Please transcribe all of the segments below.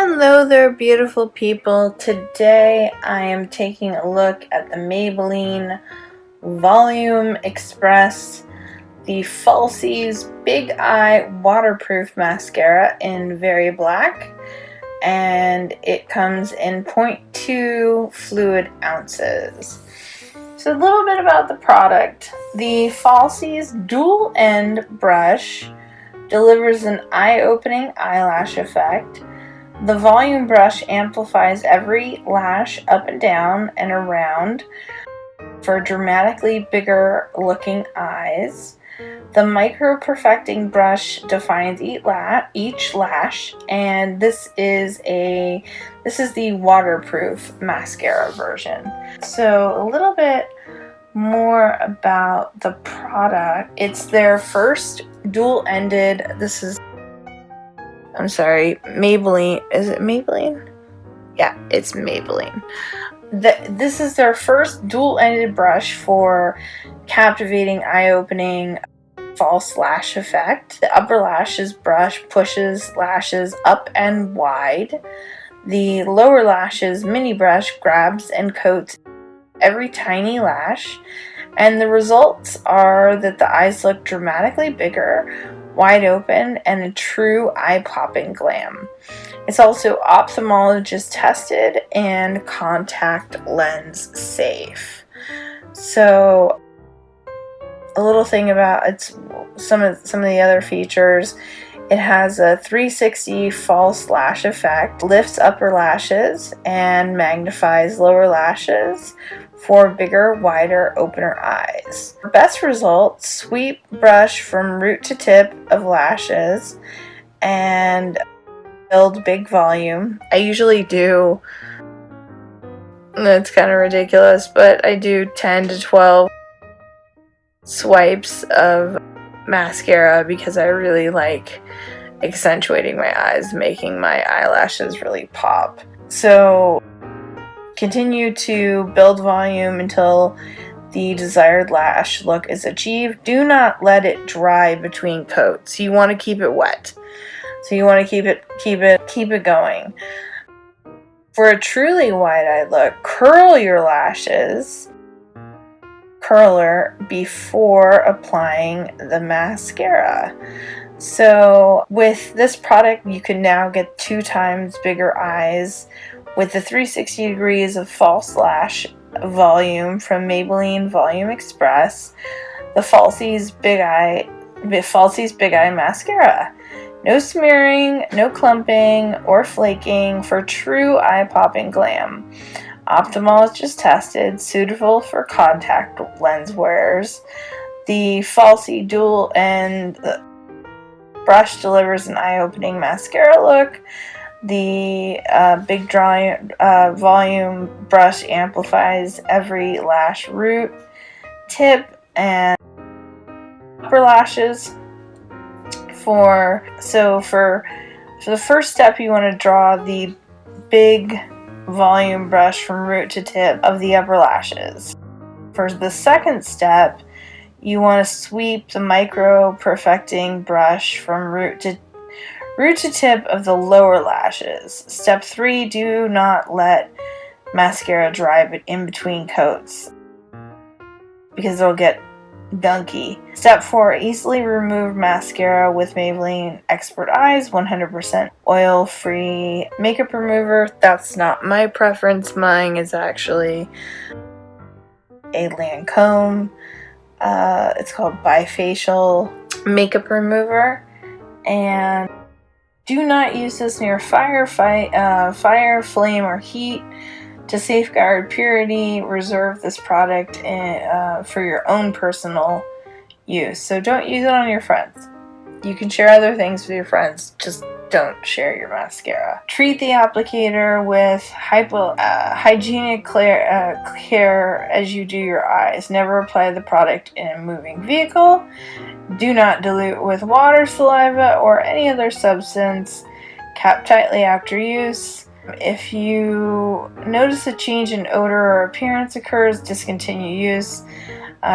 Hello there, beautiful people. Today I am taking a look at the Maybelline Volume Express, the Falsies Big Eye Waterproof Mascara in Very Black, and it comes in 0.2 fluid ounces. So a little bit about the product. The Falsies dual end brush delivers an eye-opening eyelash effect. The volume brush amplifies every lash up and down and around for dramatically bigger looking eyes. The micro perfecting brush defines each lash, and this is the waterproof mascara version. So a little bit more about the product. It's their first dual-ended, Maybelline. Is it Maybelline? Yeah, it's Maybelline. This is their first dual-ended brush for captivating, eye-opening, false lash effect. The upper lashes brush pushes lashes up and wide. The lower lashes mini brush grabs and coats every tiny lash. And the results are that the eyes look dramatically bigger, wide open, and a true eye-popping glam. It's also ophthalmologist tested and contact lens safe. So a little thing about some of the other features. It has a 360 false lash effect, lifts upper lashes and magnifies lower lashes for bigger, wider, opener eyes. For best results, sweep brush from root to tip of lashes and build big volume. I usually do, it's kind of ridiculous, but I do 10 to 12 swipes of mascara because I really like accentuating my eyes, making my eyelashes really pop. So continue to build volume until the desired lash look is achieved. Do not let it dry between coats. You want to keep it wet. So you want to keep it going. For a truly wide-eyed look, curl your lashes curler before applying the mascara. So with this product, you can now get 2 times bigger eyes with the 360 degrees of false lash volume from Maybelline Volume Express, the Falsies Big Eye Mascara. No smearing, no clumping or flaking for true eye-popping glam. Ophthalmologist tested, suitable for contact lens wearers. The Falsie dual end brush delivers an eye-opening mascara look. The big volume brush amplifies every lash root, tip, and upper lashes. For the first step, you want to draw the big volume brush from root to tip of the upper lashes. For the second step, you want to sweep the micro perfecting brush from root to tip of the lower lashes. Step 3, do not let mascara dry in between coats because it'll get gunky. Step 4, easily remove mascara with Maybelline Expert Eyes 100% oil-free makeup remover. That's not my preference. Mine is actually a Lancome. It's called Bifacial Makeup Remover. And do not use this near fire, flame, or heat. To safeguard purity, reserve this product for your own personal use. So don't use it on your friends. You can share other things with your friends, just don't share your mascara. Treat the applicator with hygienic care as you do your eyes. Never apply the product in a moving vehicle. Do not dilute with water, saliva, or any other substance. Cap tightly after use. If you notice a change in odor or appearance occurs, discontinue use.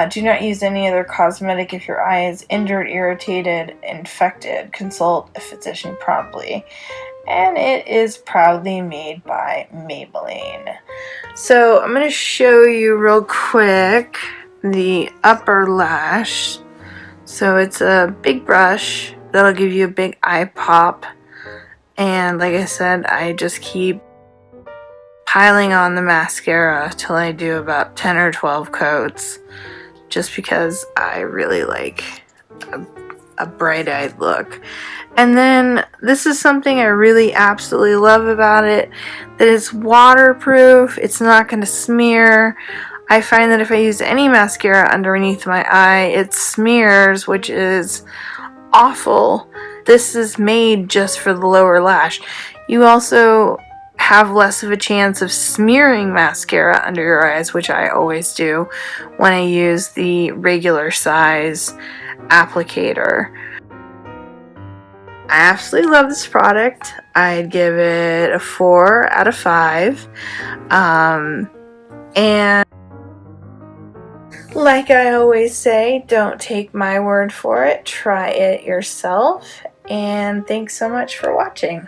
Do not use any other cosmetic if your eye is injured, irritated, infected. Consult a physician promptly. and it is proudly made by Maybelline. So I'm going to show you real quick the upper lash. So it's a big brush that'll give you a big eye pop, and like I said, I just keep piling on the mascara till I do about 10 or 12 coats, just because I really like a bright-eyed look. And then this is something I really absolutely love about it, that it's waterproof, it's not going to smear. I find that if I use any mascara underneath my eye, it smears, which is awful. This is made just for the lower lash. You also have less of a chance of smearing mascara under your eyes, which I always do when I use the regular size applicator. I absolutely love this product. I'd give it a 4 out of 5. And like I always say, don't take my word for it. Try it yourself. And thanks so much for watching.